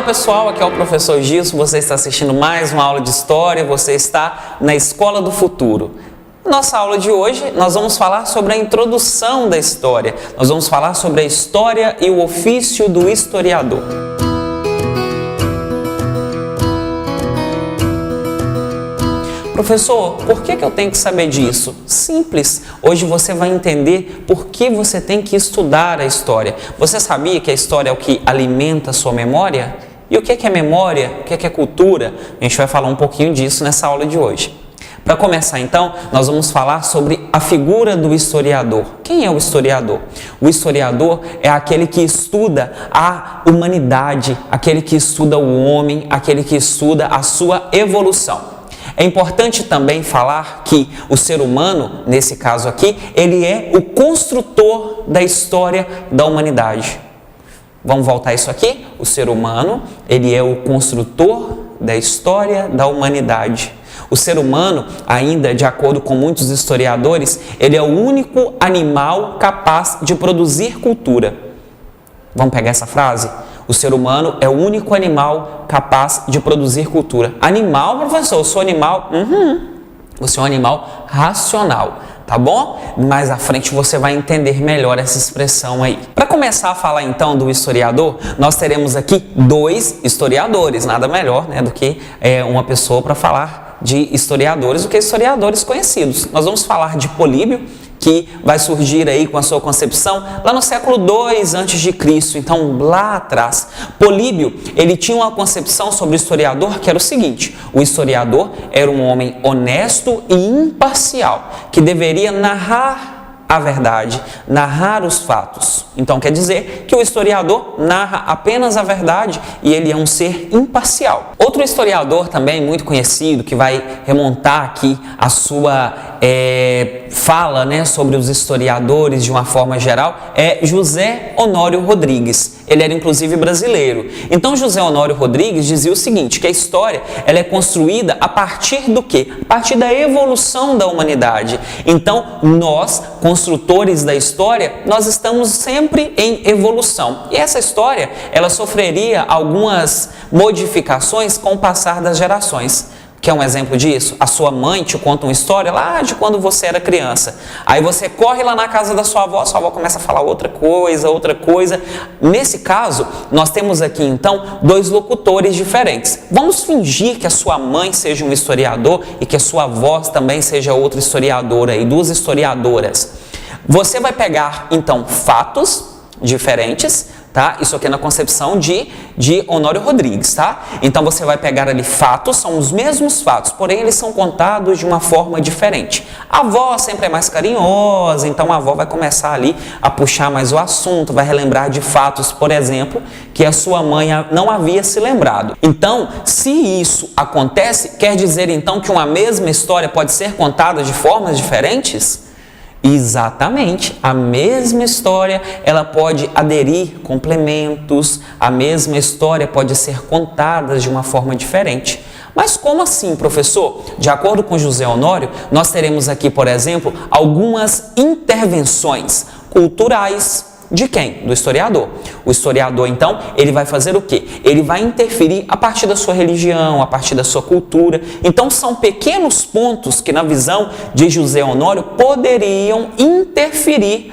pessoal, aqui é o professor Gilson, você está assistindo mais uma aula de História, você está na Escola do Futuro. Nossa aula de hoje, nós vamos falar sobre a introdução da história, nós vamos falar sobre a história e o ofício do historiador. Professor, por que eu tenho que saber disso? Simples, hoje você vai entender por que você tem que estudar a história. Você sabia que a história é o que alimenta a sua memória? E o que é memória? O que é cultura? A gente vai falar um pouquinho disso nessa aula de hoje. Para começar então, nós vamos falar sobre a figura do historiador. Quem é o historiador? O historiador é aquele que estuda a humanidade, aquele que estuda o homem, aquele que estuda a sua evolução. É importante também falar que o ser humano, nesse caso aqui, ele é o construtor da história da humanidade. Vamos voltar isso aqui? O ser humano, ele é o construtor da história da humanidade. O ser humano, ainda de acordo com muitos historiadores, ele é o único animal capaz de produzir cultura. Vamos pegar essa frase? O ser humano é o único animal capaz de produzir cultura. Animal, professor? Eu sou animal? Você é um animal racional, tá bom? Mais à frente você vai entender melhor essa expressão aí. Para começar a falar então do historiador, nós teremos aqui dois historiadores. Nada melhor, né, do que uma pessoa para falar de historiadores do que historiadores conhecidos. Nós vamos falar de Políbio, que vai surgir aí com a sua concepção lá no século II a.C., então lá atrás. Políbio, ele tinha uma concepção sobre o historiador que era o seguinte: o historiador era um homem honesto e imparcial, que deveria narrar a verdade, narrar os fatos. Então quer dizer que o historiador narra apenas a verdade e ele é um ser imparcial. Outro historiador também muito conhecido, que vai remontar aqui a sua fala, né, sobre os historiadores de uma forma geral, é José Honório Rodrigues. Ele era inclusive brasileiro. Então José Honório Rodrigues dizia o seguinte, que a história ela é construída a partir do quê? A partir da evolução da humanidade. Então nós, construtores da história, nós estamos sempre em evolução. E essa história, ela sofreria algumas modificações com o passar das gerações. Quer um exemplo disso? A sua mãe te conta uma história lá de quando você era criança. Aí você corre lá na casa da sua avó começa a falar outra coisa. Nesse caso, nós temos aqui então dois locutores diferentes. Vamos fingir que a sua mãe seja um historiador e que a sua avó também seja outra historiadora, e duas historiadoras. Você vai pegar então fatos diferentes, tá? Isso aqui é na concepção de Honório Rodrigues, tá? Então você vai pegar ali fatos, são os mesmos fatos, porém eles são contados de uma forma diferente. A avó sempre é mais carinhosa, então a avó vai começar ali a puxar mais o assunto, vai relembrar de fatos, por exemplo, que a sua mãe não havia se lembrado. Então, se isso acontece, quer dizer então que uma mesma história pode ser contada de formas diferentes? Exatamente, a mesma história ela pode aderir complementos, a mesma história pode ser contada de uma forma diferente. Mas como assim, professor? De acordo com José Honório, nós teremos aqui, por exemplo, algumas intervenções culturais. De quem? Do historiador. O historiador, então, ele vai fazer o quê? Ele vai interferir a partir da sua religião, a partir da sua cultura. Então, são pequenos pontos que, na visão de José Honório, poderiam interferir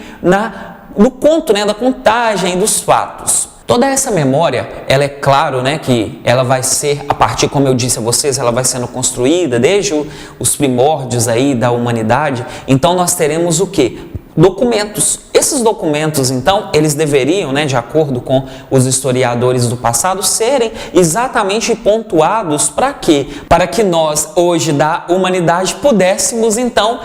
no conto, né, da contagem dos fatos. Toda essa memória, ela é claro, né, que ela vai ser, a partir, como eu disse a vocês, ela vai sendo construída desde os primórdios aí da humanidade. Então, nós teremos o quê? Documentos. Esses documentos, então, eles deveriam, né, de acordo com os historiadores do passado, serem exatamente pontuados para quê? Para que nós, hoje da humanidade, pudéssemos, então,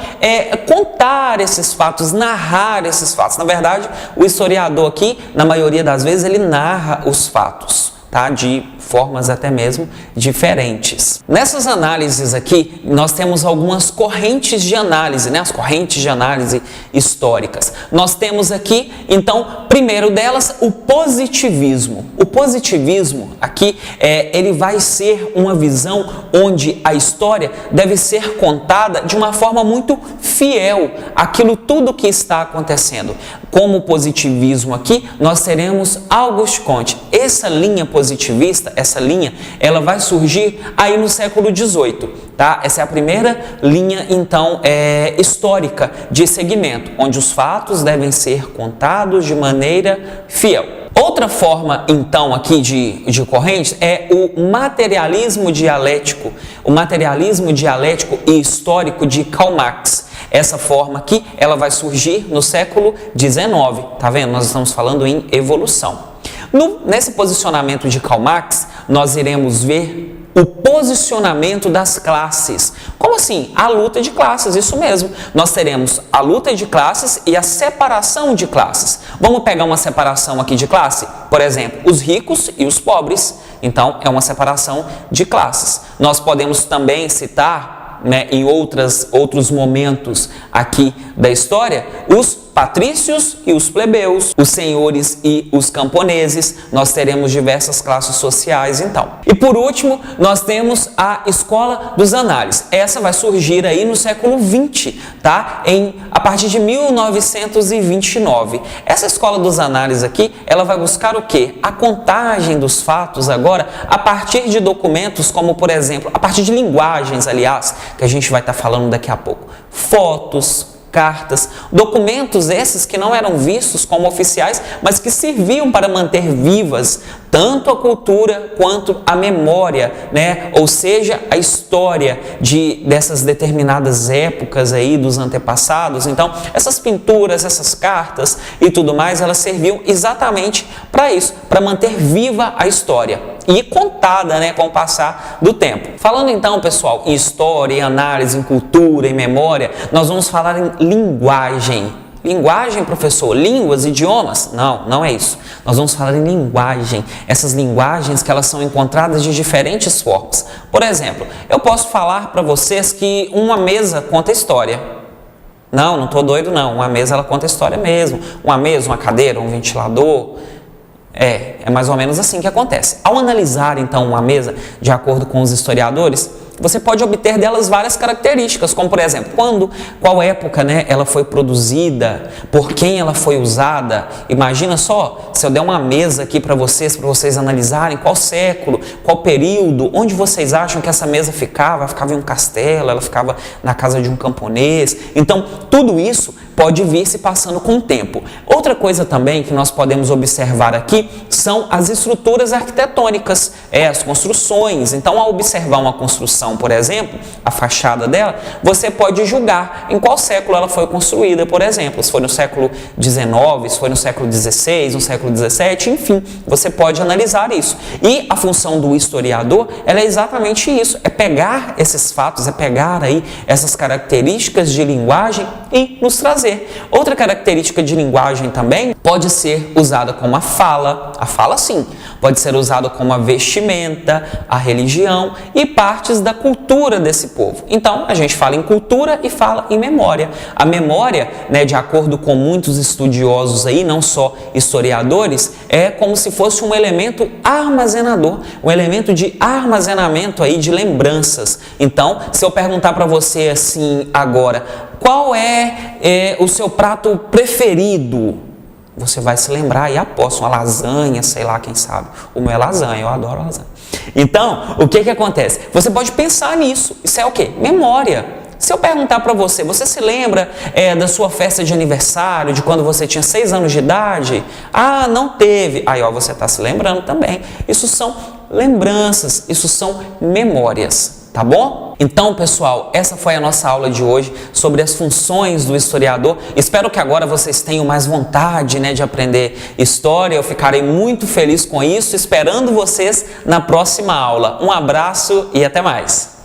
contar esses fatos, narrar esses fatos. Na verdade, o historiador aqui, na maioria das vezes, ele narra os fatos, tá? De formas até mesmo diferentes. Nessas análises aqui, nós temos algumas correntes de análise, né? As correntes de análise históricas. Nós temos aqui, então, primeiro delas, o positivismo. O positivismo aqui, ele vai ser uma visão onde a história deve ser contada de uma forma muito fiel àquilo tudo que está acontecendo. como positivismo aqui, nós teremos Auguste Comte. Essa linha positivista, ela vai surgir aí no século XVIII, tá? Essa é a primeira linha, então, histórica de segmento, onde os fatos devem ser contados de maneira fiel. Outra forma, então, aqui de corrente é o materialismo dialético e histórico de Karl Marx. Essa forma aqui, ela vai surgir no século XIX, tá vendo? Nós estamos falando em evolução. Nesse posicionamento de Karl Marx, nós iremos ver o posicionamento das classes. Como assim? A luta de classes, isso mesmo. Nós teremos a luta de classes e a separação de classes. Vamos pegar uma separação aqui de classe? Por exemplo, os ricos e os pobres. Então, é uma separação de classes. Nós podemos também citar, né, em outros momentos aqui da história, os patrícios e os plebeus, os senhores e os camponeses. Nós teremos diversas classes sociais, então. E por último, nós temos a escola dos análises. Essa vai surgir aí no século XX, tá? A partir de 1929. Essa escola dos análises aqui, ela vai buscar o quê? A contagem dos fatos agora a partir de documentos como, por exemplo, a partir de linguagens, aliás, que a gente vai estar falando daqui a pouco. Fotos, cartas, documentos esses que não eram vistos como oficiais, mas que serviam para manter vivas tanto a cultura quanto a memória, né? Ou seja, a história dessas determinadas épocas aí dos antepassados. Então, essas pinturas, essas cartas e tudo mais, elas serviam exatamente para isso, para manter viva a história e contada, né, com o passar do tempo. Falando então, pessoal, em história, em análise, em cultura, em memória, nós vamos falar em linguagem. Linguagem, professor? Línguas, idiomas? Não, não é isso. Nós vamos falar em linguagem. Essas linguagens que elas são encontradas de diferentes formas. Por exemplo, eu posso falar para vocês que uma mesa conta história. Não estou doido não. Uma mesa ela conta história mesmo. Uma mesa, uma cadeira, um ventilador. É mais ou menos assim que acontece. Ao analisar, então, uma mesa, de acordo com os historiadores, você pode obter delas várias características, como, por exemplo, qual época, né, ela foi produzida, por quem ela foi usada. Imagina só, se eu der uma mesa aqui para vocês analisarem qual século, qual período, onde vocês acham que essa mesa ficava. Ela ficava em um castelo, ela ficava na casa de um camponês. Então, tudo isso pode vir se passando com o tempo. Outra coisa também que nós podemos observar aqui são as estruturas arquitetônicas, as construções. Então, ao observar uma construção, por exemplo, a fachada dela, você pode julgar em qual século ela foi construída, por exemplo. Se foi no século XIX, se foi no século XVI, no século XVII, enfim, você pode analisar isso. E a função do historiador, ela é exatamente isso, é pegar esses fatos, é pegar aí essas características de linguagem e nos trazer. Outra característica de linguagem também pode ser usada como a fala sim, pode ser usada como a vestimenta, a religião e partes da cultura desse povo. Então, a gente fala em cultura e fala em memória. A memória, né, de acordo com muitos estudiosos aí, não só historiadores, é como se fosse um elemento armazenador, um elemento de armazenamento aí de lembranças. Então, se eu perguntar para você assim agora, qual é o seu prato preferido? Você vai se lembrar e aposto, uma lasanha, sei lá, quem sabe. O meu é lasanha, eu adoro lasanha. Então, o que acontece? Você pode pensar nisso. Isso é o quê? Memória. Se eu perguntar para você, você se lembra da sua festa de aniversário, de quando você tinha 6 anos de idade? Ah, não teve. Aí, ó, você está se lembrando também. Isso são lembranças, isso são memórias, tá bom? Então, pessoal, essa foi a nossa aula de hoje sobre as funções do historiador. Espero que agora vocês tenham mais vontade, né, de aprender história. Eu ficarei muito feliz com isso, esperando vocês na próxima aula. Um abraço e até mais!